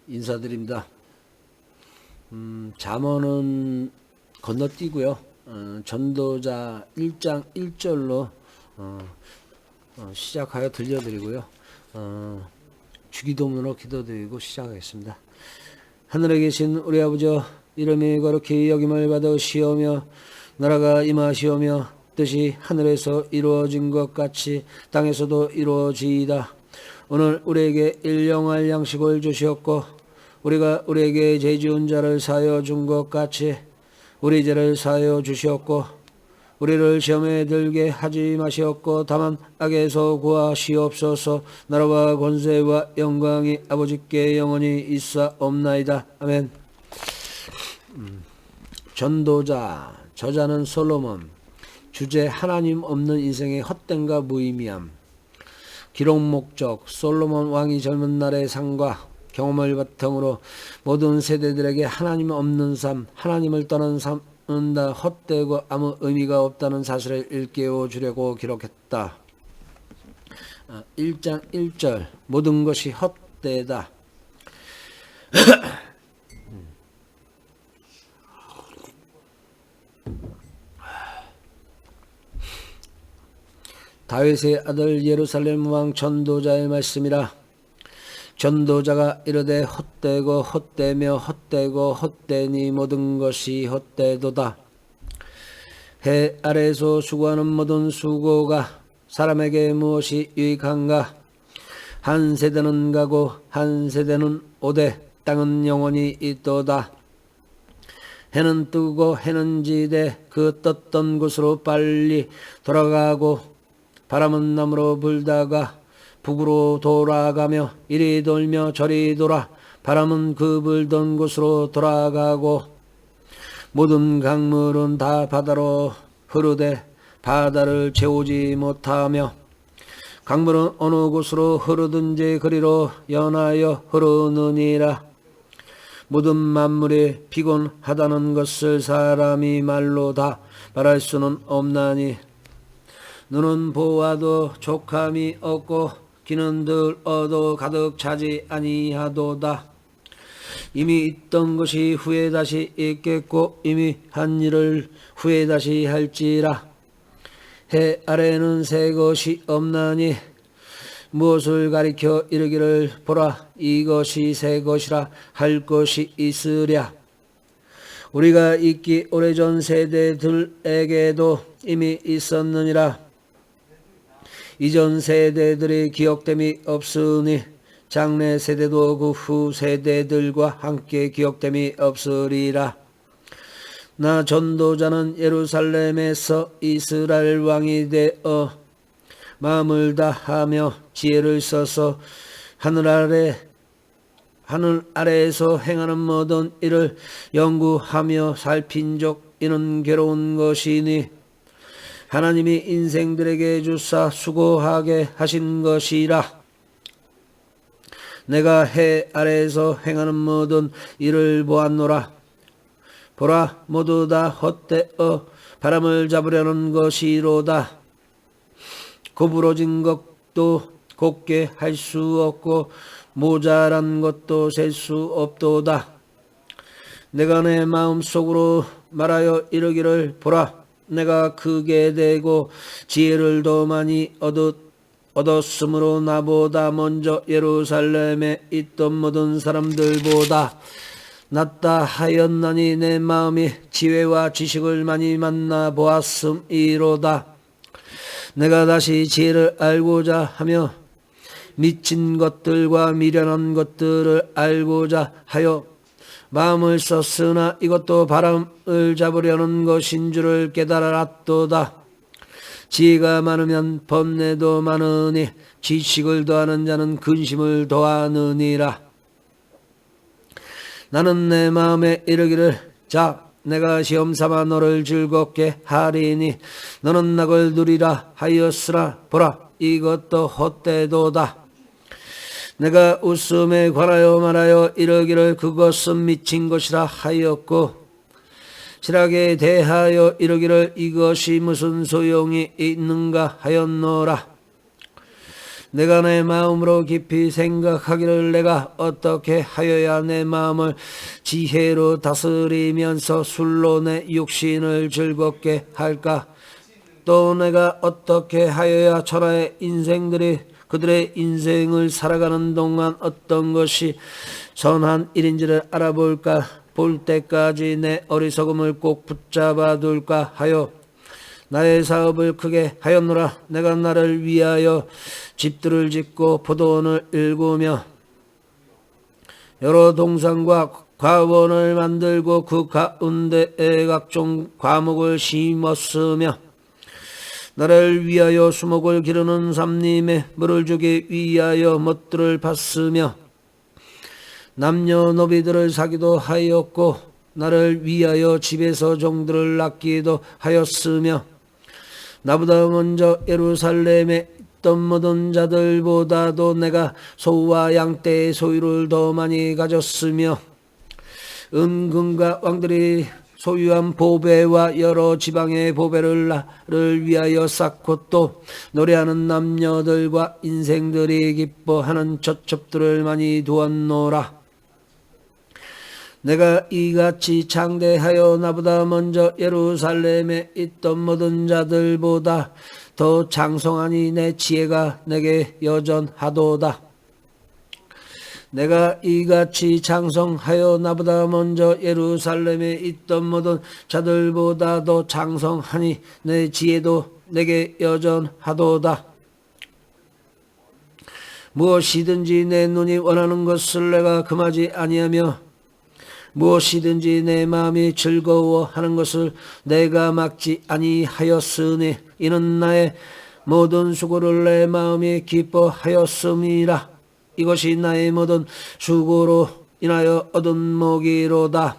인사드립니다. 잠언은 건너뛰고요. 전도자 1장 1절로 시작하여 들려드리고요. 주기도문으로 기도드리고 시작하겠습니다. 하늘에 계신 우리 아버지여, 이름이 거룩히 여김을 받으시오며 나라가 임하시오며 뜻이 하늘에서 이루어진 것 같이 땅에서도 이루어지이다. 오늘 우리에게 일용할 양식을 주시옵고 우리가 우리에게 죄 지은 자를 사하여 준 것 같이 우리 죄를 사하여 주시옵고 우리를 시험에 들게 하지 마시옵고 다만 악에서 구하시옵소서. 나라와 권세와 영광이 아버지께 영원히 있사옵나이다. 아멘. 전도자, 저자는 솔로몬. 주제 하나님 없는 인생의 헛됨과 무의미함. 기록 목적, 솔로몬 왕이 젊은 날의 삶과 경험을 바탕으로 모든 세대들에게 하나님 없는 삶, 하나님을 떠난 삶은 다 헛되고 아무 의미가 없다는 사실을 일깨워 주려고 기록했다. 1장 1절, 모든 것이 헛되다. 다윗의 아들 예루살렘 왕 전도자의 말씀이라. 전도자가 이르되 헛되고 헛되며 헛되고 헛되니 모든 것이 헛되도다. 해 아래에서 수고하는 모든 수고가 사람에게 무엇이 유익한가? 한 세대는 가고 한 세대는 오되 땅은 영원히 있도다. 해는 뜨고 해는 지되 그 떴던 곳으로 빨리 돌아가고 바람은 남으로 불다가 북으로 돌아가며 이리 돌며 저리 돌아 바람은 그 불던 곳으로 돌아가고 모든 강물은 다 바다로 흐르되 바다를 채우지 못하며 강물은 어느 곳으로 흐르든지 그리로 연하여 흐르느니라. 모든 만물이 피곤하다는 것을 사람이 말로 다 말할 수는 없나니 눈은 보아도 족함이 없고 귀는 들어도 가득 차지 아니하도다. 이미 있던 것이 후에 다시 있겠고 이미 한 일을 후에 다시 할지라. 해 아래에는 새 것이 없나니 무엇을 가리켜 이르기를 보라 이것이 새 것이라 할 것이 있으랴. 우리가 있기 오래전 세대들에게도 이미 있었느니라. 이전 세대들의 기억됨이 없으니 장래 세대도 그 후 세대들과 함께 기억됨이 없으리라. 나 전도자는 예루살렘에서 이스라엘 왕이 되어 마음을 다하며 지혜를 써서 하늘 아래에서 행하는 모든 일을 연구하며 살핀 적 이는 괴로운 것이니 하나님이 인생들에게 주사 수고하게 하신 것이라. 내가 해 아래에서 행하는 모든 일을 보았노라. 보라 모두 다 헛되어 바람을 잡으려는 것이로다. 구부러진 것도 곱게 할 수 없고 모자란 것도 셀 수 없도다. 내가 내 마음속으로 말하여 이르기를 보라 내가 크게 되고 지혜를 더 많이 얻었으므로 나보다 먼저 예루살렘에 있던 모든 사람들보다 낫다 하였나니 내 마음이 지혜와 지식을 많이 만나 보았음이로다. 내가 다시 지혜를 알고자 하며 미친 것들과 미련한 것들을 알고자 하여 마음을 썼으나 이것도 바람을 잡으려는 것인 줄을 깨달았도다. 지혜가 많으면 번뇌도 많으니 지식을 더하는 자는 근심을 더하느니라. 나는 내 마음에 이르기를 자 내가 시험삼아 너를 즐겁게 하리니 너는 낙을 누리라 하였으나 보라 이것도 헛되도다. 내가 웃음에 관하여 말하여 이르기를 그것은 미친 것이라 하였고 실학에 대하여 이르기를 이것이 무슨 소용이 있는가 하였노라. 내가 내 마음으로 깊이 생각하기를 내가 어떻게 하여야 내 마음을 지혜로 다스리면서 술로 내 육신을 즐겁게 할까? 또 내가 어떻게 하여야 천하의 인생들이 그들의 인생을 살아가는 동안 어떤 것이 선한 일인지를 알아볼까? 볼 때까지 내 어리석음을 꼭 붙잡아 둘까 하여 나의 사업을 크게 하였노라. 내가 나를 위하여 집들을 짓고 포도원을 일구며 여러 동산과 과원을 만들고 그 가운데에 각종 과목을 심었으며 나를 위하여 수목을 기르는 삼림에 물을 주기 위하여 못들을 팠으며 남녀노비들을 사기도 하였고 나를 위하여 집에서 종들을 낳기도 하였으며 나보다 먼저 예루살렘에 있던 모든 자들보다도 내가 소와 양떼의 소유를 더 많이 가졌으며 은금과 왕들이 소유한 보배와 여러 지방의 보배를 나를 위하여 쌓고 또 노래하는 남녀들과 인생들이 기뻐하는 젖첩들을 많이 두었노라. 내가 이같이 창대하여 나보다 먼저 예루살렘에 있던 모든 자들보다 더 장성하니 내 지혜가 내게 여전하도다. 내가 이같이 장성하여 나보다 먼저 예루살렘에 있던 모든 자들보다 더 장성하니 내 지혜도 내게 여전하도다. 무엇이든지 내 눈이 원하는 것을 내가 금하지 아니하며 무엇이든지 내 마음이 즐거워하는 것을 내가 막지 아니하였으니 이는 나의 모든 수고를 내 마음이 기뻐하였음이라. 이것이 나의 모든 수고로 인하여 얻은 목이로다.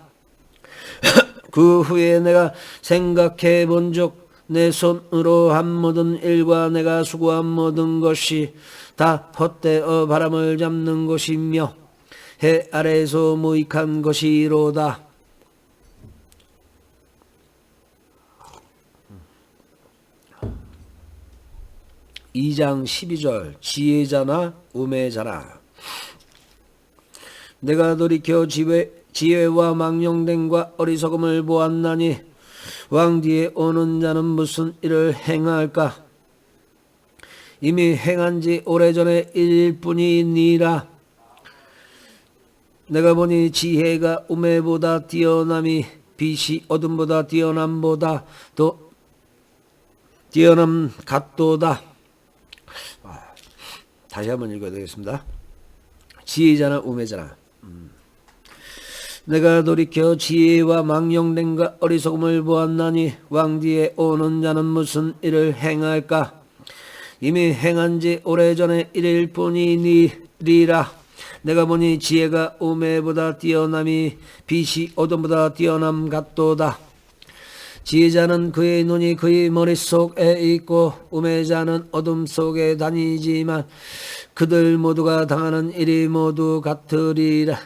그 후에 내가 생각해 본즉 내 손으로 한 모든 일과 내가 수고한 모든 것이 다 헛되어 바람을 잡는 것이며 해 아래에서 무익한 것이로다. (2장 12절) 지혜자나 우매자나 내가 돌이켜 지혜와 망령됨과 어리석음을 보았나니 왕 뒤에 오는 자는 무슨 일을 행할까? 이미 행한 지 오래전의 일일 뿐이니라. 내가 보니 지혜가 우매보다 뛰어남이 빛이 어둠보다 뛰어남보다 더 뛰어남 같도다. 다시 한번 읽어야 되겠습니다. 지혜자나 우매자나 내가 돌이켜 지혜와 망령됨과 어리석음을 보았나니 왕 뒤에 오는 자는 무슨 일을 행할까? 이미 행한 지 오래전의 일일 뿐이니라. 내가 보니 지혜가 우매보다 뛰어남이 빛이 어둠보다 뛰어남 같도다. 지혜자는 그의 눈이 그의 머릿속에 있고 우매자는 어둠 속에 다니지만 그들 모두가 당하는 일이 모두 같으리라는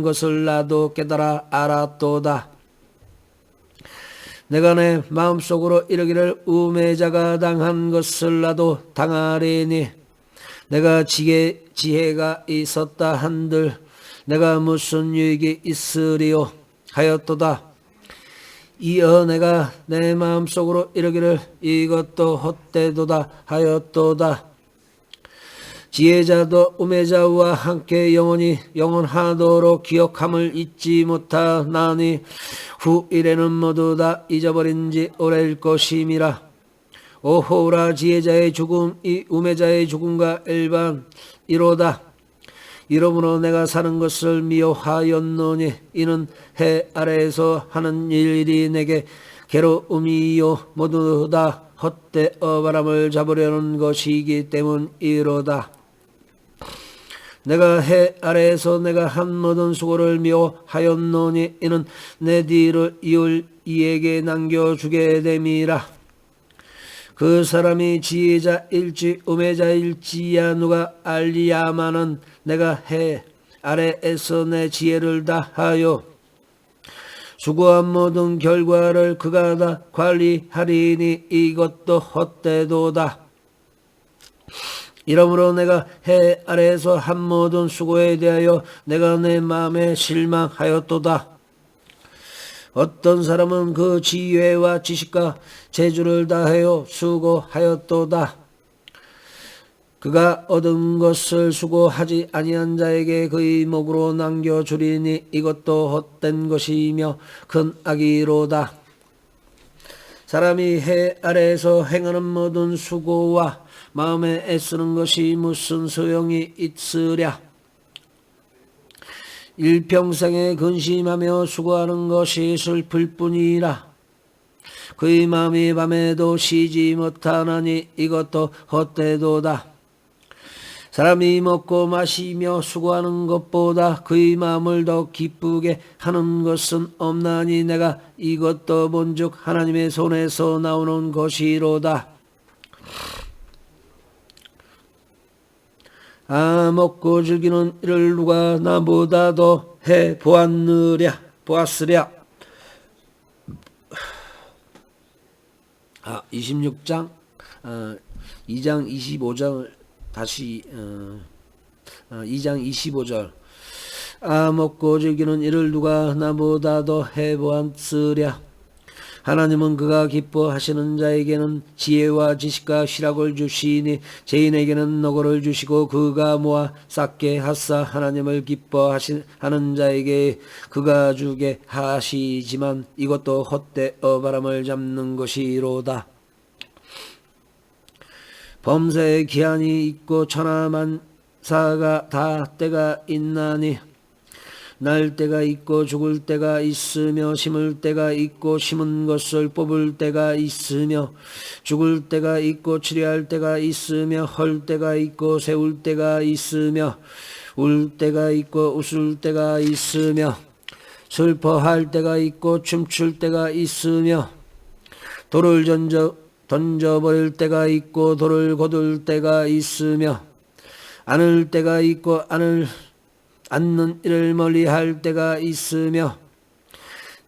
것을 나도 깨달아 알았도다. 내가 내 마음속으로 이르기를 우매자가 당한 것을 나도 당하리니 내가 지혜가 있었다 한들 내가 무슨 유익이 있으리요 하였도다. 이어 내가 내 마음속으로 이르기를 이것도 헛되도다 하였도다. 지혜자도 우매자와 함께 영원하도록 기억함을 잊지 못하나니 후일에는 모두 다 잊어버린 지 오래일 것임이라. 오호라 지혜자의 죽음이 우매자의 죽음과 일반이로다. 이러므로 내가 사는 것을 미워하였노니 이는 해 아래에서 하는 일이 내게 괴로움이요 모두 다 헛되어 바람을 잡으려는 것이기 때문이로다. 내가 해 아래에서 내가 한 모든 수고를 미워하였노니 이는 내 뒤를 이을 이에게 남겨주게 됨이라. 그 사람이 지혜자일지 우매자일지야 누가 알리야마는 내가 해 아래에서 내 지혜를 다하여 수고한 모든 결과를 그가 다 관리하리니 이것도 헛되도다. 이러므로 내가 해 아래에서 한 모든 수고에 대하여 내가 내 마음에 실망하였도다. 어떤 사람은 그 지혜와 지식과 재주를 다하여 수고하였도다. 그가 얻은 것을 수고하지 아니한 자에게 그의 목으로 남겨주리니 이것도 헛된 것이며 큰 악이로다. 사람이 해 아래에서 행하는 모든 수고와 마음에 애쓰는 것이 무슨 소용이 있으랴. 일평생에 근심하며 수고하는 것이 슬플 뿐이라. 그의 마음이 밤에도 쉬지 못하나니 이것도 헛되도다. 사람이 먹고 마시며 수고하는 것보다 그의 마음을 더 기쁘게 하는 것은 없나니 내가 이것도 본즉 하나님의 손에서 나오는 것이로다. 먹고 즐기는 일을 누가 나보다 더 해보았으랴. 26장 2장 25장을 다시 2장 25절. 먹고 즐기는 일을 누가 나보다 더 해보았으랴. 하나님은 그가 기뻐하시는 자에게는 지혜와 지식과 희락을 주시니 죄인에게는 노고를 주시고 그가 모아 쌓게 하사 하나님을 기뻐하는 자에게 그가 주게 하시지만 이것도 헛되어 바람을 잡는 것이로다. 범사에 기한이 있고 천하만사가 다 때가 있나니 날 때가 있고 죽을 때가 있으며 심을 때가 있고 심은 것을 뽑을 때가 있으며 죽을 때가 있고 치료할 때가 있으며 헐 때가 있고 세울 때가 있으며 울 때가 있고 웃을 때가 있으며 슬퍼할 때가 있고 춤출 때가 있으며 돌을 던져버릴 때가 있고 돌을 거둘 때가 있으며 안을 때가 있고 앉는 일을 멀리할 때가 있으며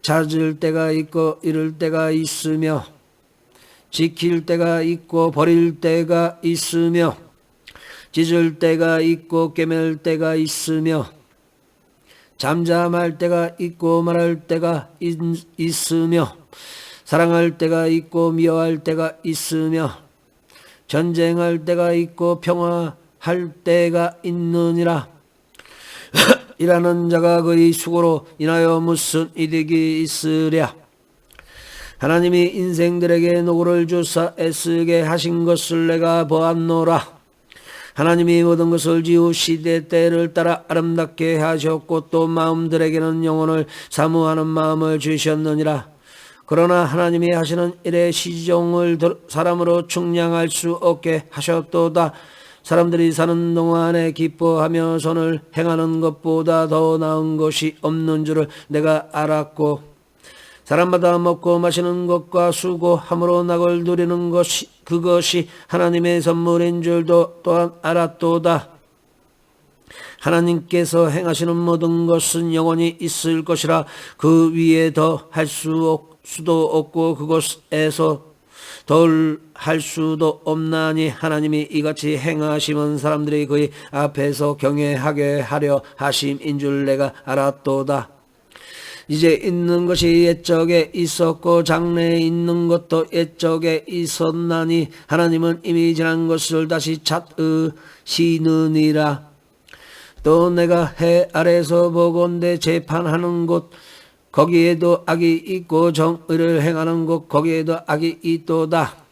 찾을 때가 있고 잃을 때가 있으며 지킬 때가 있고 버릴 때가 있으며 찢을 때가 있고 꿰맬 때가 있으며 잠잠할 때가 있고 말할 때가 있으며 사랑할 때가 있고 미워할 때가 있으며 전쟁할 때가 있고 평화할 때가 있느니라. 일하는 자가 그의 수고로 인하여 무슨 이득이 있으랴. 하나님이 인생들에게 노고를 주사 애쓰게 하신 것을 내가 보았노라. 하나님이 모든 것을 지으시되 때를 따라 아름답게 하셨고 또 마음들에게는 영혼을 사모하는 마음을 주셨느니라. 그러나 하나님이 하시는 일의 시종을 사람으로 측량할 수 없게 하셨도다. 사람들이 사는 동안에 기뻐하며 선을 행하는 것보다 더 나은 것이 없는 줄을 내가 알았고 사람마다 먹고 마시는 것과 수고함으로 낙을 누리는 그것이 하나님의 선물인 줄도 또한 알았도다. 하나님께서 행하시는 모든 것은 영원히 있을 것이라. 그 위에 더 할 수도 없고 그것에서 덜 할 수도 없나니 하나님이 이같이 행하심은 사람들이 그의 앞에서 경외하게 하려 하심인 줄 내가 알았도다. 이제 있는 것이 옛적에 있었고 장래에 있는 것도 옛적에 있었나니 하나님은 이미 지난 것을 다시 찾으시느니라. 또 내가 해 아래에서 보건대 재판하는 곳 거기에도 악이 있고 정의를 행하는 곳 거기에도 악이 있도다.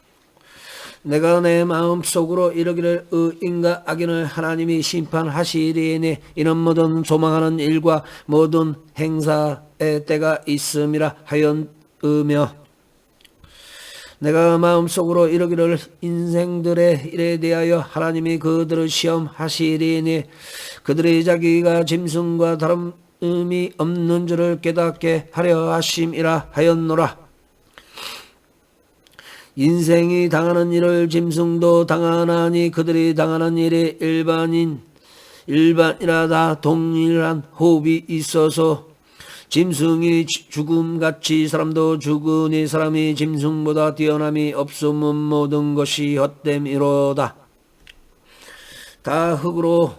내가 내 마음속으로 이르기를 의인과 악인을 하나님이 심판하시리니 이는 모든 소망하는 일과 모든 행사의 때가 있음이라 하였으며 내가 마음속으로 이르기를 인생들의 일에 대하여 하나님이 그들을 시험하시리니 그들이 자기가 짐승과 다름이 없는 줄을 깨닫게 하려 하심이라 하였노라. 인생이 당하는 일을 짐승도 당하나니 그들이 당하는 일이 일반이라다. 동일한 호흡이 있어서 짐승이 죽음같이 사람도 죽으니 사람이 짐승보다 뛰어남이 없음은 모든 것이 헛됨이로다. 다 흙으로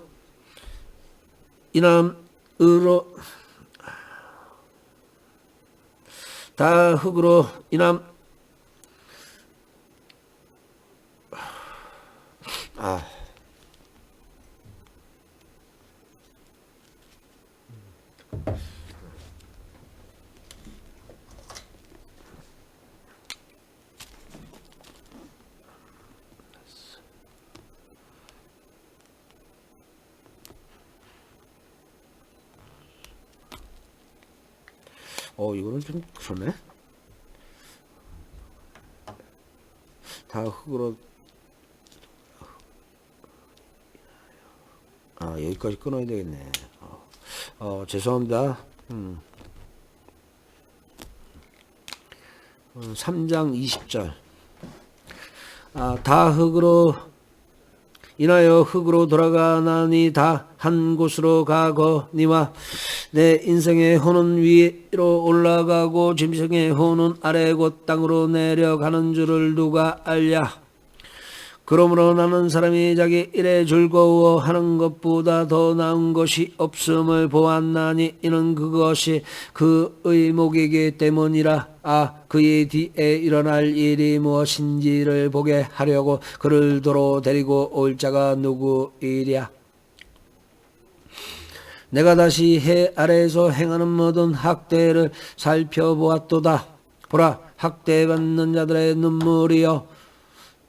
인함으로 다 흙으로 인함 이거는 좀 그러네. 다 흙으로 여기까지 끊어야 되겠네. 죄송합니다. 3장 20절. 다 흙으로 인하여 흙으로 돌아가나니 다 한 곳으로 가거니와 내 인생의 혼은 위로 올라가고 짐승의 혼은 아래 곧 땅으로 내려가는 줄을 누가 알랴. 그러므로 나는 사람이 자기 일에 즐거워하는 것보다 더 나은 것이 없음을 보았나니 이는 그것이 그의 목이기 때문이라. 그의 뒤에 일어날 일이 무엇인지를 보게 하려고 그를 도로 데리고 올 자가 누구이랴. 내가 다시 해 아래에서 행하는 모든 학대를 살펴보았도다. 보라, 학대받는 자들의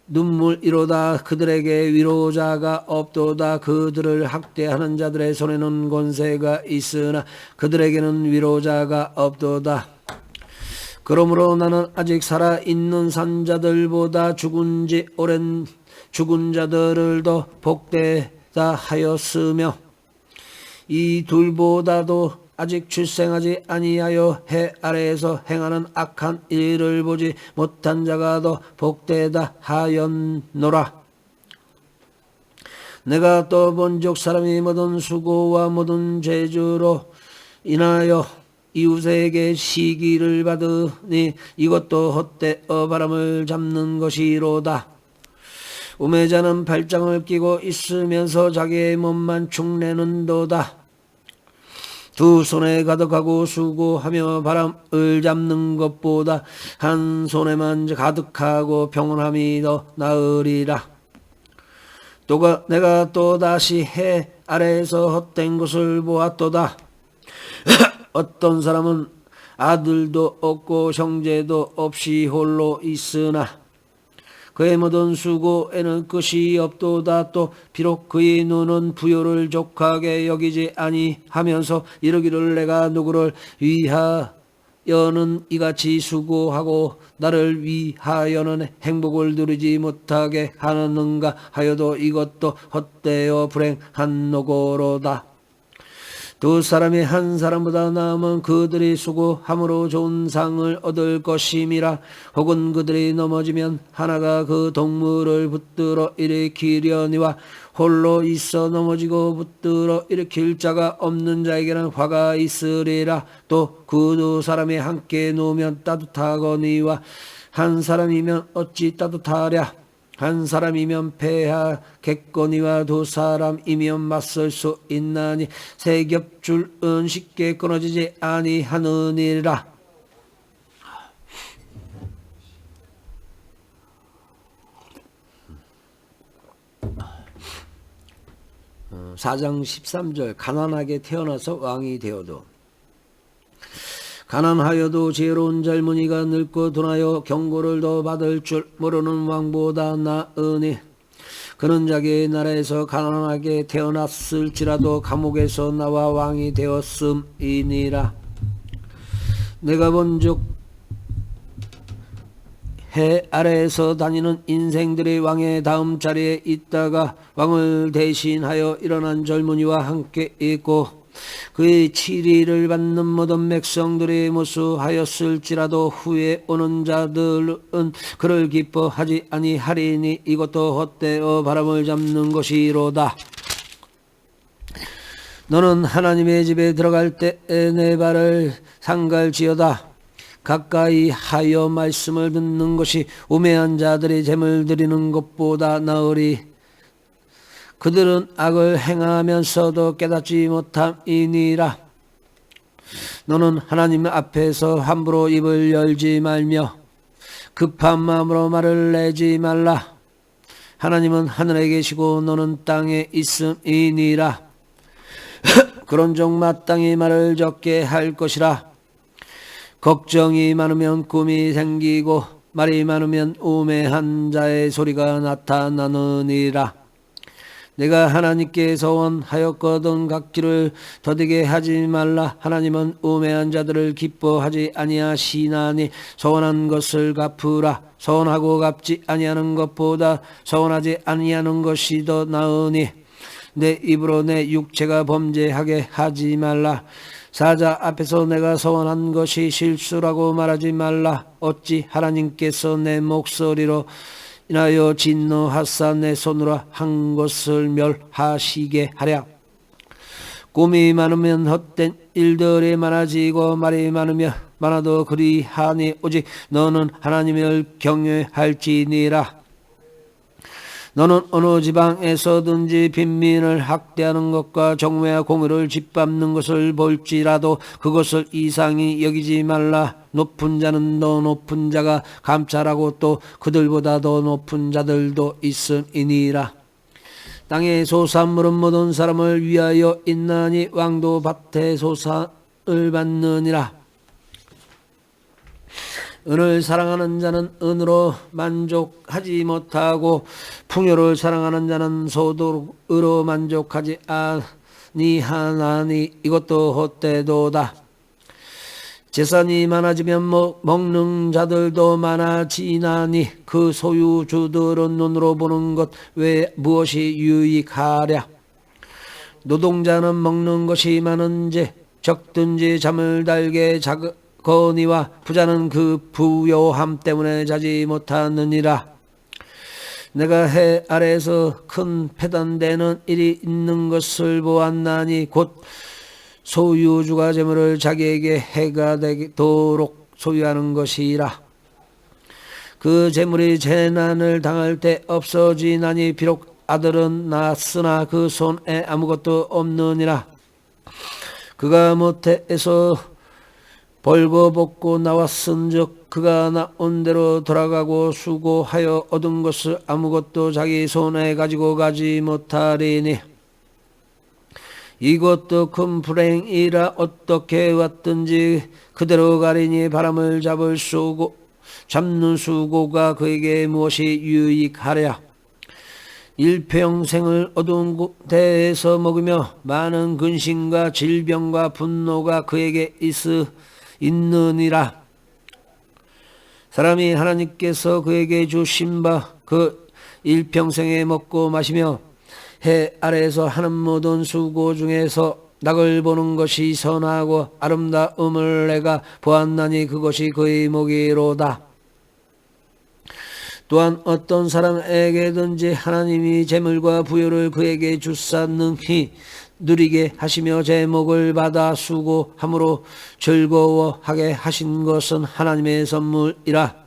눈물이로다. 그들에게 위로자가 없도다. 그들을 학대하는 자들의 손에는 권세가 있으나 그들에게는 위로자가 없도다. 그러므로 나는 아직 살아있는 산자들보다 죽은 지 오랜 죽은 자들을 더 복되다 하였으며 이 둘보다도 아직 출생하지 아니하여 해 아래에서 행하는 악한 일을 보지 못한 자가 더 복되다 하였노라. 내가 또 본즉 사람이 모든 수고와 모든 재주로 인하여 이웃에게 시기를 받으니 이것도 헛되어 바람을 잡는 것이로다. 우매자는 발장을 끼고 있으면서 자기의 몸만 축내는도다. 두 손에 가득하고 수고하며 바람을 잡는 것보다 한 손에만 가득하고 평온함이 더 나으리라. 내가 또 다시 해 아래에서 헛된 것을 보았도다. 어떤 사람은 아들도 없고 형제도 없이 홀로 있으나 그의 모든 수고에는 끝이 없도다. 또 비록 그의 눈은 부요를 족하게 여기지 아니하면서 이르기를 내가 누구를 위하여는 이같이 수고하고 나를 위하여는 행복을 누리지 못하게 하는가 하여도 이것도 헛되어 불행한 노고로다. 두 사람이 한 사람보다 나으면 그들이 수고함으로 좋은 상을 얻을 것임이라. 혹은 그들이 넘어지면 하나가 그 동물을 붙들어 일으키려니와 홀로 있어 넘어지고 붙들어 일으킬 자가 없는 자에게는 화가 있으리라. 또 그 두 사람이 함께 누우면 따뜻하거니와 한 사람이면 어찌 따뜻하랴. 한 사람이면 패하겠거니와 두 사람이면 맞설 수 있나니 세 겹줄은 쉽게 끊어지지 아니하느니라. 4장 13절. 가난하게 태어나서 왕이 되어도 가난하여도 지혜로운 젊은이가 늙고 둔하여 경고를 더 받을 줄 모르는 왕보다 나으니 그는 자기의 나라에서 가난하게 태어났을지라도 감옥에서 나와 왕이 되었음이니라. 내가 본즉 해 아래에서 다니는 인생들이 왕의 다음 자리에 있다가 왕을 대신하여 일어난 젊은이와 함께 있고 그의 치리를 받는 모든 백성들이 무수하였을지라도 후에 오는 자들은 그를 기뻐하지 아니하리니 이것도 헛되어 바람을 잡는 것이로다. 너는 하나님의 집에 들어갈 때 내 발을 상갈지어다. 가까이 하여 말씀을 듣는 것이 우매한 자들이 재물 드리는 것보다 나으리. 그들은 악을 행하면서도 깨닫지 못함이니라. 너는 하나님 앞에서 함부로 입을 열지 말며 급한 마음으로 말을 내지 말라. 하나님은 하늘에 계시고 너는 땅에 있음이니라. 그런 종 마땅히 말을 적게 할 것이라. 걱정이 많으면 꿈이 생기고 말이 많으면 우매한 자의 소리가 나타나느니라. 내가 하나님께 서원하였거든 각기를 더디게 하지 말라. 하나님은 우매한 자들을 기뻐하지 아니하시나니 서원한 것을 갚으라. 서원하고 갚지 아니하는 것보다 서원하지 아니하는 것이 더 나으니 내 입으로 내 육체가 범죄하게 하지 말라. 사자 앞에서 내가 서원한 것이 실수라고 말하지 말라. 어찌 하나님께서 내 목소리로 인하여 진노하사 내 손으로 한 것을 멸하시게 하랴. 꿈이 많으면 헛된 일들이 많아지고 말이 많아도 그리하니 오직 너는 하나님을 경외할지니라. 너는 어느 지방에서든지 빈민을 학대하는 것과 정죄와 공의를 짓밟는 것을 볼지라도 그것을 이상히 여기지 말라. 높은 자는 더 높은 자가 감찰하고 또 그들보다 더 높은 자들도 있음이니라. 땅의 소산물은 모든 사람을 위하여 있나니 왕도 밭의 소산을 받느니라. 은을 사랑하는 자는 은으로 만족하지 못하고 풍요를 사랑하는 자는 소득으로 만족하지 아니하나니 이것도 헛되도다. 재산이 많아지면 먹는 자들도 많아지나니 그 소유주들은 눈으로 보는 것 외에 무엇이 유익하랴. 노동자는 먹는 것이 많은지 적든지 잠을 달게 거니와 부자는 그 부요함 때문에 자지 못하느니라. 내가 해 아래에서 큰 패단되는 일이 있는 것을 보았나니 곧 소유주가 재물을 자기에게 해가 되도록 소유하는 것이라. 그 재물이 재난을 당할 때 없어지나니 비록 아들은 낳았으나 그 손에 아무것도 없느니라. 그가 모태에서 벌거벗고 나왔은즉 그가 나온 대로 돌아가고 수고하여 얻은 것을 아무것도 자기 손에 가지고 가지 못하리니 이것도 큰 불행이라. 어떻게 왔든지 그대로 가리니 바람을 잡는 수고가 그에게 무엇이 유익하랴. 일평생을 어두운 데에서 먹으며 많은 근심과 질병과 분노가 그에게 있느니라. 사람이 하나님께서 그에게 주신 바 그 일평생에 먹고 마시며 해 아래에서 하는 모든 수고 중에서 낙을 보는 것이 선하고 아름다움을 내가 보았나니 그것이 그의 목이로다. 또한 어떤 사람에게든지 하나님이 재물과 부요를 그에게 주사 능히 누리게 하시며 제목을 받아 수고함으로 즐거워하게 하신 것은 하나님의 선물이라.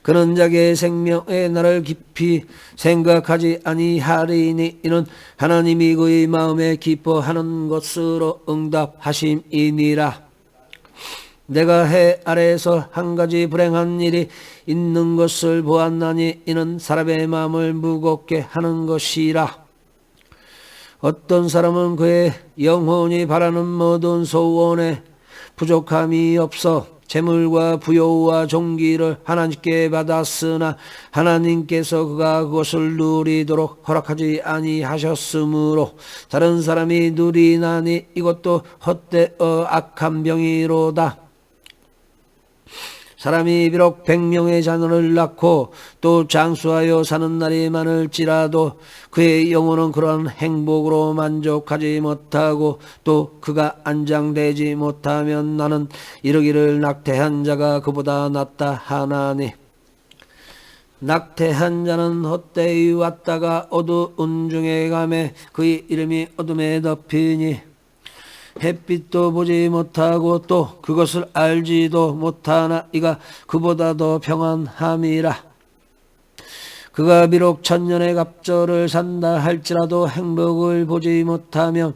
그는 자기의 생명의 날을 깊이 생각하지 아니하리니 이는 하나님이 그의 마음에 기뻐하는 것으로 응답하심이니라. 내가 해 아래에서 한 가지 불행한 일이 있는 것을 보았나니 이는 사람의 마음을 무겁게 하는 것이라. 어떤 사람은 그의 영혼이 바라는 모든 소원에 부족함이 없어 재물과 부요와 존귀를 하나님께 받았으나 하나님께서 그가 그것을 누리도록 허락하지 아니하셨으므로 다른 사람이 누리나니 이것도 헛되어 악한 병이로다. 사람이 비록 100명의 자녀를 낳고 또 장수하여 사는 날이 많을지라도 그의 영혼은 그런 행복으로 만족하지 못하고 또 그가 안장되지 못하면 나는 이르기를 낙태한 자가 그보다 낫다 하나니 낙태한 자는 헛되이 왔다가 어두운 중에 가매 그의 이름이 어둠에 덮이니 햇빛도 보지 못하고 또 그것을 알지도 못하나 이가 그보다 더 평안함이라. 그가 비록 천년의 갑절을 산다 할지라도 행복을 보지 못하면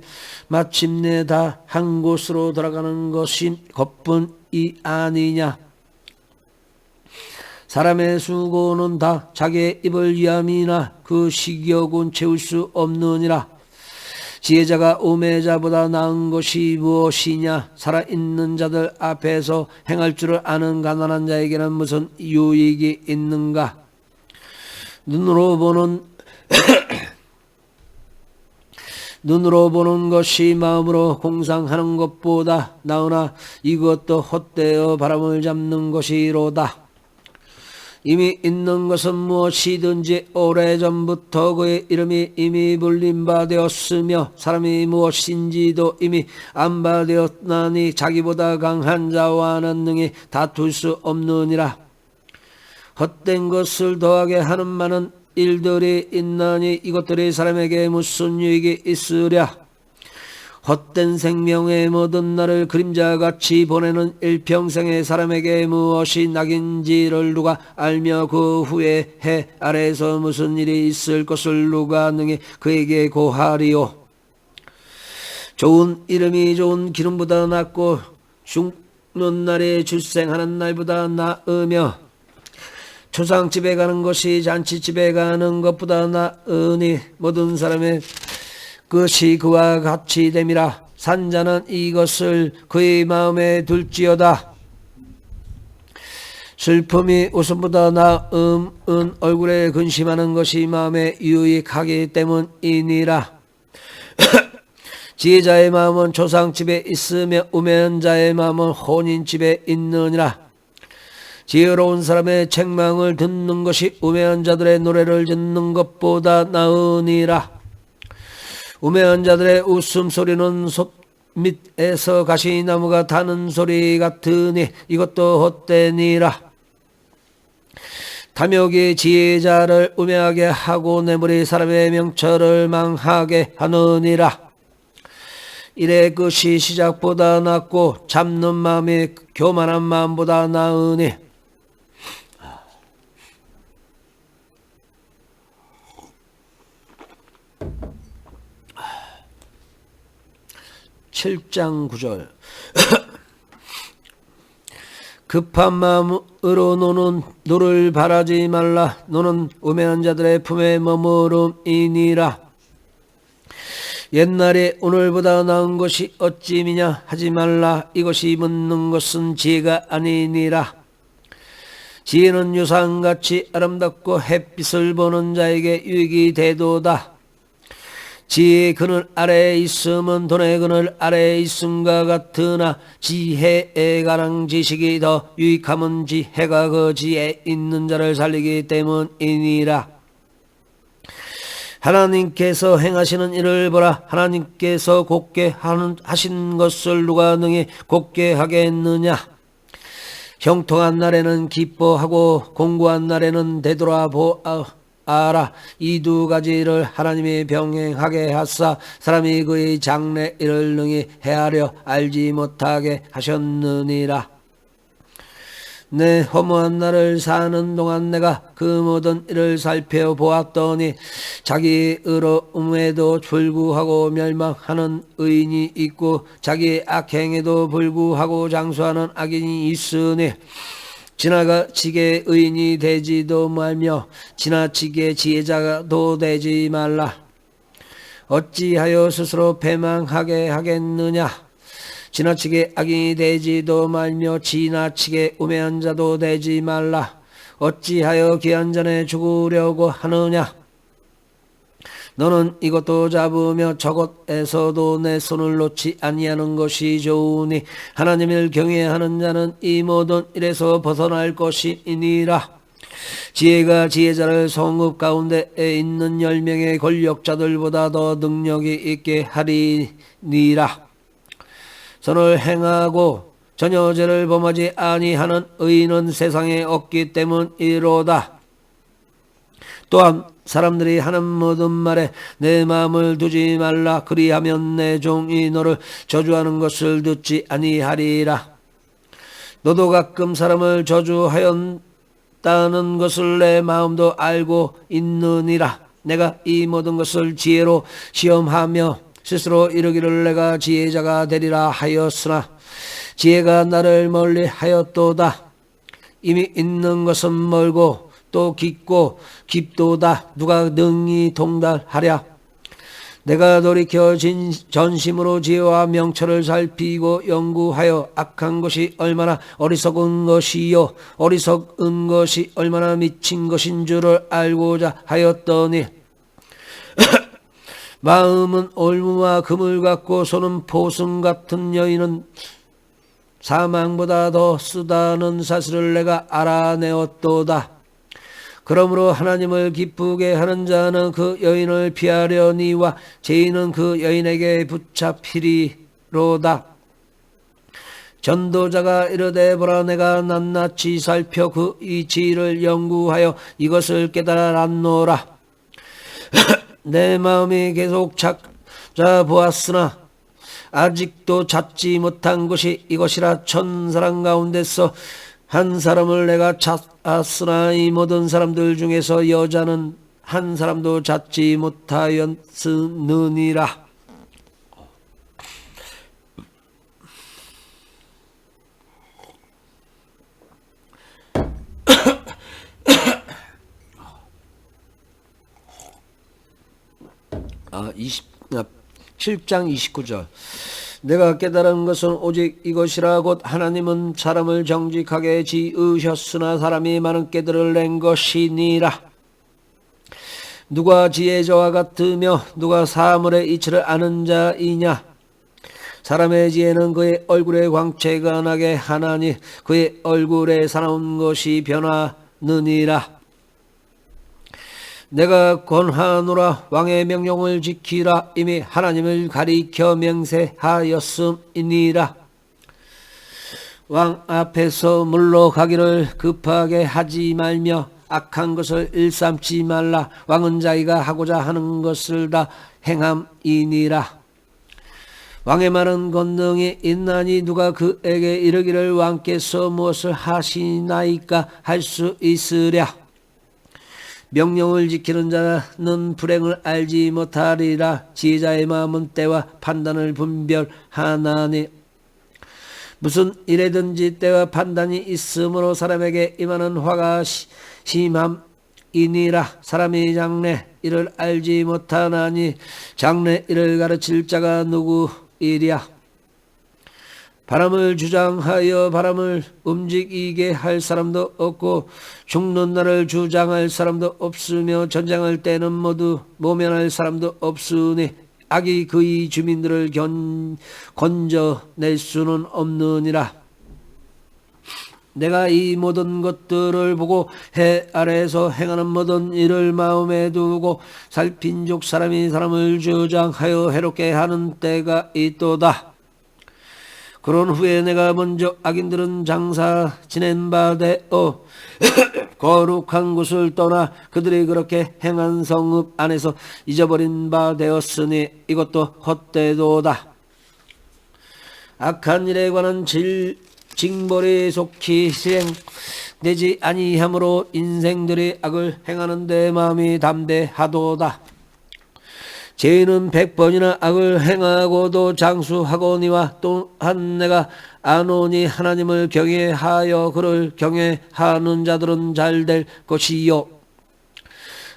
마침내 다 한 곳으로 돌아가는 것이 것뿐이 아니냐. 사람의 수고는 다 자기의 입을 위함이나 그 식욕은 채울 수 없느니라. 지혜자가 우매자보다 나은 것이 무엇이냐. 살아있는 자들 앞에서 행할 줄을 아는 가난한 자에게는 무슨 유익이 있는가. 눈으로 보는 것이 마음으로 공상하는 것보다 나으나 이것도 헛되어 바람을 잡는 것이로다. 이미 있는 것은 무엇이든지 오래전부터 그의 이름이 이미 불린 바 되었으며 사람이 무엇인지도 이미 안 바 되었나니 자기보다 강한 자와는 능히 다툴 수 없느니라. 헛된 것을 더하게 하는 많은 일들이 있나니 이것들이 사람에게 무슨 유익이 있으랴. 헛된 생명의 모든 날을 그림자같이 보내는 일평생의 사람에게 무엇이 낙인지를 누가 알며 그 후에 해 아래에서 무슨 일이 있을 것을 누가 능히 그에게 고하리요. 좋은 이름이 좋은 기름보다 낫고 죽는 날에 출생하는 날보다 나으며 초상집에 가는 것이 잔치집에 가는 것보다 나으니 모든 사람의 그것이 그와 같이 됨이라. 산자는 이것을 그의 마음에 둘지어다. 슬픔이 웃음보다 나음은 얼굴에 근심하는 것이 마음에 유익하기 때문이니라. 지혜자의 마음은 조상집에 있으며 우매한 자의 마음은 혼인집에 있느니라. 지혜로운 사람의 책망을 듣는 것이 우매한 자들의 노래를 듣는 것보다 나으니라. 우매한 자들의 웃음소리는 솥 밑에서 가시나무가 타는 소리 같으니 이것도 헛되니라. 탐욕이 지혜자를 우매하게 하고 뇌물이 사람의 명철을 망하게 하느니라. 이래 끝이 시작보다 낫고 잡는 마음이 교만한 마음보다 나으니 7장 9절 급한 마음으로 노를 바라지 말라. 노는 우매한 자들의 품에 머무름이니라. 옛날에 오늘보다 나은 것이 어찌미냐 하지 말라. 이것이 묻는 것은 지혜가 아니니라. 지혜는 유상같이 아름답고 햇빛을 보는 자에게 유익이 되도다. 지혜의 그늘 아래에 있으면 돈의 그늘 아래에 있음과 같으나 지혜에 관한 지식이 더 유익함은 지혜가 그 지혜에 있는 자를 살리기 때문이니라. 하나님께서 행하시는 일을 보라. 하나님께서 곧게 하신 것을 누가 능히 곧게 하겠느냐. 형통한 날에는 기뻐하고 공고한 날에는 되돌아보아라. 이 두 가지를 하나님이 병행하게 하사 사람이 그의 장래일을 능히 헤아려 알지 못하게 하셨느니라. 내 허무한 날을 사는 동안 내가 그 모든 일을 살펴보았더니 자기 의로움에도 불구하고 멸망하는 의인이 있고 자기 악행에도 불구하고 장수하는 악인이 있으니 지나치게 의인이 되지도 말며 지나치게 지혜자도 되지 말라. 어찌하여 스스로 패망하게 하겠느냐. 지나치게 악인이 되지도 말며 지나치게 우매한 자도 되지 말라. 어찌하여 기한 전에 죽으려고 하느냐. 너는 이것도 잡으며 저것에서도 내 손을 놓지 아니하는 것이 좋으니 하나님을 경외하는 자는 이 모든 일에서 벗어날 것이니라. 지혜가 지혜자를 성읍 가운데에 있는 10명의 권력자들보다 더 능력이 있게 하리니라. 선을 행하고 전혀 죄를 범하지 아니하는 의인은 세상에 없기 때문이로다. 또한 사람들이 하는 모든 말에 내 마음을 두지 말라. 그리하면 내 종이 너를 저주하는 것을 듣지 아니하리라. 너도 가끔 사람을 저주하였다 없다는 것을 내 마음도 알고 있느니라. 내가 이 모든 것을 지혜로 시험하며 스스로 이르기를 내가 지혜자가 되리라 하였으나 지혜가 나를 멀리 하였도다. 이미 있는 것은 멀고 또 깊고 깊도다. 누가 능히 통달하랴. 내가 돌이켜 전심으로 지혜와 명철을 살피고 연구하여 악한 것이 얼마나 어리석은 것이요 어리석은 것이 얼마나 미친 것인 줄을 알고자 하였더니 마음은 올무와 금을 같고 손은 포승 같은 여인은 사망보다 더 쓰다는 사실을 내가 알아내었도다. 그러므로 하나님을 기쁘게 하는 자는 그 여인을 피하려니와 죄인은 그 여인에게 붙잡히리로다. 전도자가 이르되 보라 내가 낱낱이 살펴 그 이치를 연구하여 이것을 깨달았노라. 내 마음이 계속 찾아보았으나 아직도 찾지 못한 것이 이것이라. 천사람 가운데서 한 사람을 내가 찾았으나 이 모든 사람들 중에서 여자는 한 사람도 찾지 못하였으느니라. 아, 7장 29절. 내가 깨달은 것은 오직 이것이라. 곧 하나님은 사람을 정직하게 지으셨으나 사람이 많은 깨들을 낸 것이니라. 누가 지혜자와 같으며 누가 사물의 이치를 아는 자이냐. 사람의 지혜는 그의 얼굴에 광채가 나게 하나니 그의 얼굴에 사나운 것이 변하느니라. 내가 권하노라. 왕의 명령을 지키라. 이미 하나님을 가리켜 맹세하였음이니라. 왕 앞에서 물러가기를 급하게 하지 말며 악한 것을 일삼지 말라. 왕은 자기가 하고자 하는 것을 다 행함이니라. 왕의 많은 권능이 있나니 누가 그에게 이르기를 왕께서 무엇을 하시나이까 할 수 있으랴. 명령을 지키는 자는 불행을 알지 못하리라. 지혜자의 마음은 때와 판단을 분별하나니 무슨 일에든지 때와 판단이 있으므로 사람에게 임하는 화가 심함이니라. 사람이 장래 일을 알지 못하나니 장래 일을 가르칠 자가 누구이랴. 바람을 주장하여 바람을 움직이게 할 사람도 없고 죽는 날을 주장할 사람도 없으며 전쟁할 때는 모두 모면할 사람도 없으니 악이 그의 주민들을 건져낼 수는 없느니라. 내가 이 모든 것들을 보고 해 아래에서 행하는 모든 일을 마음에 두고 살핀 족 사람이 사람을 주장하여 해롭게 하는 때가 있도다. 그런 후에 내가 먼저 악인들은 장사 지낸 바 되어 거룩한 곳을 떠나 그들이 그렇게 행한 성읍 안에서 잊어버린 바 되었으니 이것도 헛되도다. 악한 일에 관한 징벌이 속히 실행되지 아니하므로 인생들이 악을 행하는 데 마음이 담대하도다. 죄인은 100번이나 악을 행하고도 장수하거니와 또한 내가 아노니 하나님을 경외하여 그를 경외하는 자들은 잘될 것이요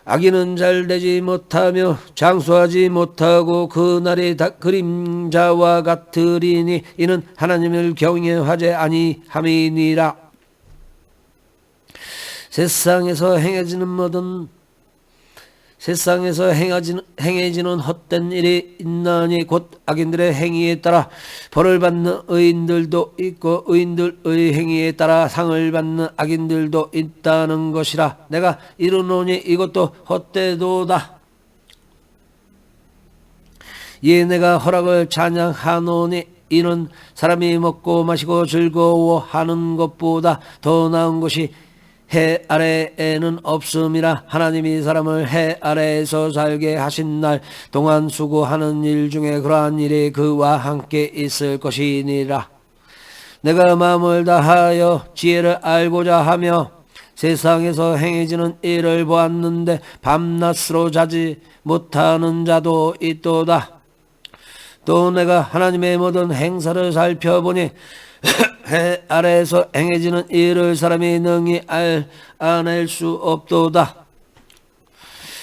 악인은 잘되지 못하며 장수하지 못하고 그 날이 그림자와 같으리니 이는 하나님을 경외하지 아니함이니라. 세상에서 행해지는 헛된 일이 있나니 곧 악인들의 행위에 따라 벌을 받는 의인들도 있고 의인들의 행위에 따라 상을 받는 악인들도 있다는 것이라. 내가 이르노니 이것도 헛되도다. 이에 내가 허락을 찬양하노니 이는 사람이 먹고 마시고 즐거워하는 것보다 더 나은 것이 해 아래에는 없음이라. 하나님이 사람을 해 아래에서 살게 하신 날 동안 수고하는 일 중에 그러한 일이 그와 함께 있을 것이니라. 내가 마음을 다하여 지혜를 알고자 하며 세상에서 행해지는 일을 보았는데 밤낮으로 자지 못하는 자도 있도다. 또 내가 하나님의 모든 행사를 살펴보니 해 아래에서 행해지는 일을 사람이 능히 알아낼 수 없도다.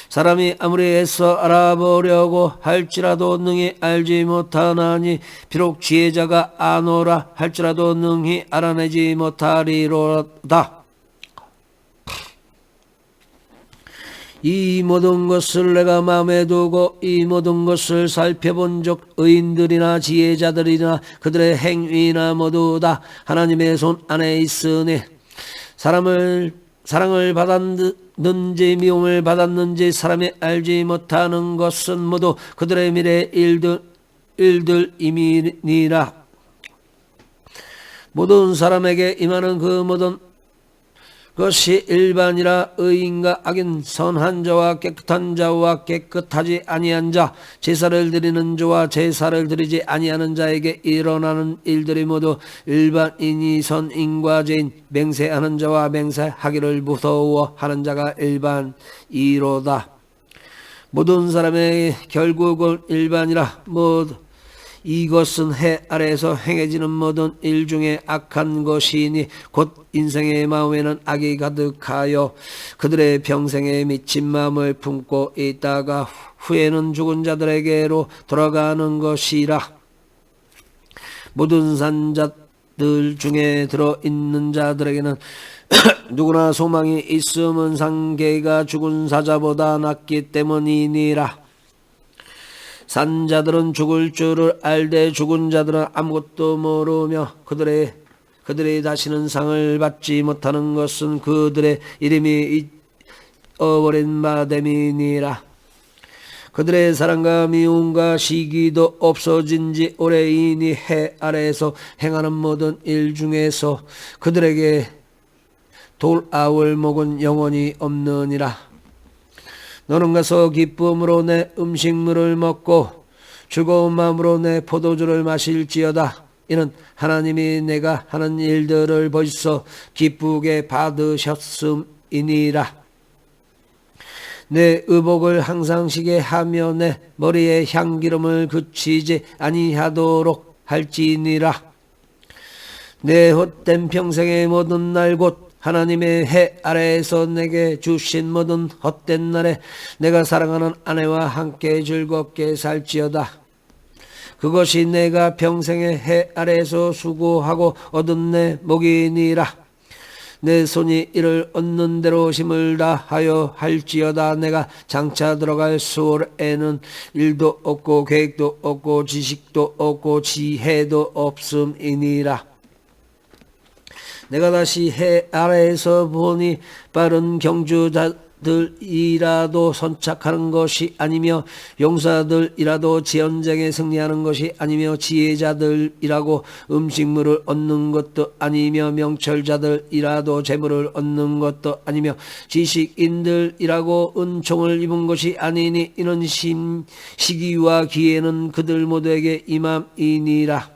사람이 아무리 애써 알아보려고 할지라도 능히 알지 못하나니 비록 지혜자가 아노라 할지라도 능히 알아내지 못하리로다. 이 모든 것을 내가 마음에 두고 이 모든 것을 살펴본 적 의인들이나 지혜자들이나 그들의 행위나 모두 다 하나님의 손 안에 있으니 사랑을 받았는지 미움을 받았는지 사람이 알지 못하는 것은 모두 그들의 미래 일들임이니라. 모든 사람에게 임하는 그 모든 것이 일반이라. 의인과 악인, 선한 자와 깨끗한 자와 깨끗하지 아니한 자, 제사를 드리는 자와 제사를 드리지 아니하는 자에게 일어나는 일들이 모두 일반이니 선인과 죄인, 맹세하는 자와 맹세하기를 무서워하는 자가 일반이로다. 모든 사람의 결국은 일반이라. 이것은 해 아래에서 행해지는 모든 일 중에 악한 것이니 곧 인생의 마음에는 악이 가득하여 그들의 평생에 미친 마음을 품고 있다가 후에는 죽은 자들에게로 돌아가는 것이라. 모든 산자들 중에 들어있는 자들에게는 누구나 소망이 있음은 상계가 죽은 사자보다 낫기 때문이니라. 산자들은 죽을 줄을 알되 죽은 자들은 아무것도 모르며 그들이 다시는 상을 받지 못하는 것은 그들의 이름이 잊어버린 바 됨이니라. 그들의 사랑과 미움과 시기도 없어진 지 오래이니 해 아래에서 행하는 모든 일 중에서 그들에게 돌아올 목은 영원히 없느니라. 너는 가서 기쁨으로 내 음식물을 먹고 즐거운 마음으로 내 포도주를 마실지어다. 이는 하나님이 내가 하는 일들을 벌써 기쁘게 받으셨음이니라. 내 의복을 항상 시게 하며 내 머리에 향기름을 그치지 아니하도록 할지니라. 내 헛된 평생의 모든 날 곧 하나님의 해 아래에서 내게 주신 모든 헛된 날에 내가 사랑하는 아내와 함께 즐겁게 살지어다. 그것이 내가 평생의 해 아래에서 수고하고 얻은 내 복이니라. 내 손이 이를 얻는 대로 힘을 다하여 할지어다. 내가 장차 들어갈 수월에는 일도 없고 계획도 없고 지식도 없고 지혜도 없음이니라. 내가 다시 해 아래에서 보니 빠른 경주자들이라도 선착하는 것이 아니며 용사들이라도 전쟁에 승리하는 것이 아니며 지혜자들이라고 음식물을 얻는 것도 아니며 명철자들이라도 재물을 얻는 것도 아니며 지식인들이라고 은총을 입은 것이 아니니 이는 시기와 기회는 그들 모두에게 임함이니라.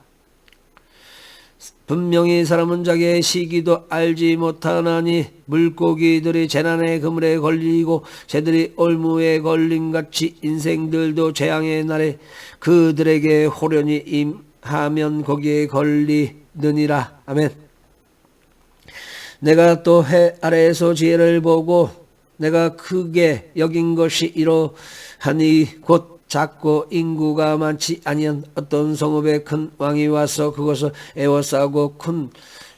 분명히 사람은 자기의 시기도 알지 못하나니 물고기들이 재난의 그물에 걸리고 새들이 올무에 걸림같이 인생들도 재앙의 날에 그들에게 호련히 임하면 거기에 걸리느니라. 아멘. 내가 또 해 아래에서 지혜를 보고 내가 크게 여긴 것이 이러하니 곧 작고 인구가 많지 아니한 어떤 성읍에 큰 왕이 와서 그것을 에워싸고 큰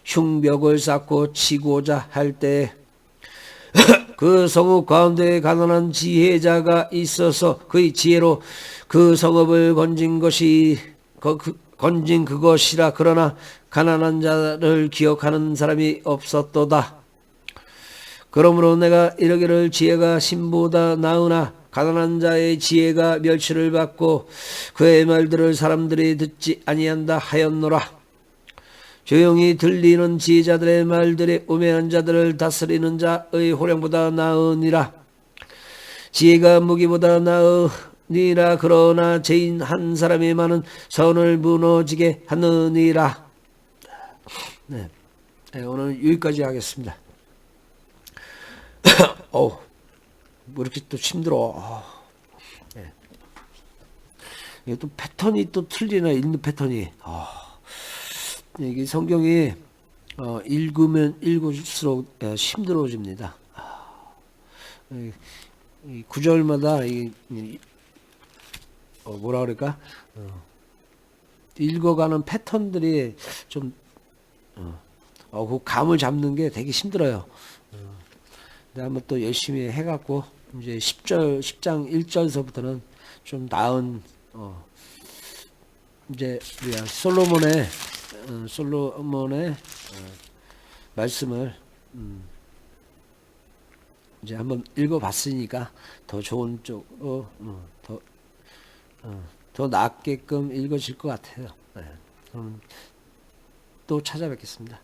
흉벽을 쌓고 치고자 할 때 그 성읍 가운데 가난한 지혜자가 있어서 그의 지혜로 그 성읍을 건진 그것이라. 그러나 가난한 자를 기억하는 사람이 없었도다. 그러므로 내가 이르기를 지혜가 신보다 나으나 가난한 자의 지혜가 멸시를 받고 그의 말들을 사람들이 듣지 아니한다 하였노라. 조용히 들리는 지혜자들의 말들이 우매한 자들을 다스리는 자의 호령보다 나으니라. 지혜가 무기보다 나으니라. 그러나 죄인 한 사람이 많은 선을 무너지게 하느니라. 네, 오늘 여기까지 하겠습니다. 뭐 이렇게 또 힘들어. 네. 이게 또 패턴이 또 틀리네, 읽는 패턴이. 이게 성경이 읽으면 읽을수록 힘들어집니다. 이 구절마다 뭐라 그럴까? 읽어가는 패턴들이 좀 그 감을 잡는 게 되게 힘들어요. 근데 한번 또 열심히 해갖고 이제 10장 1절서부터는 좀 나은 이제 솔로몬의 말씀을 이제 한번 읽어봤으니까 더 좋은 쪽으로 더 낫게끔 읽어질 것 같아요. 그럼 또 찾아뵙겠습니다.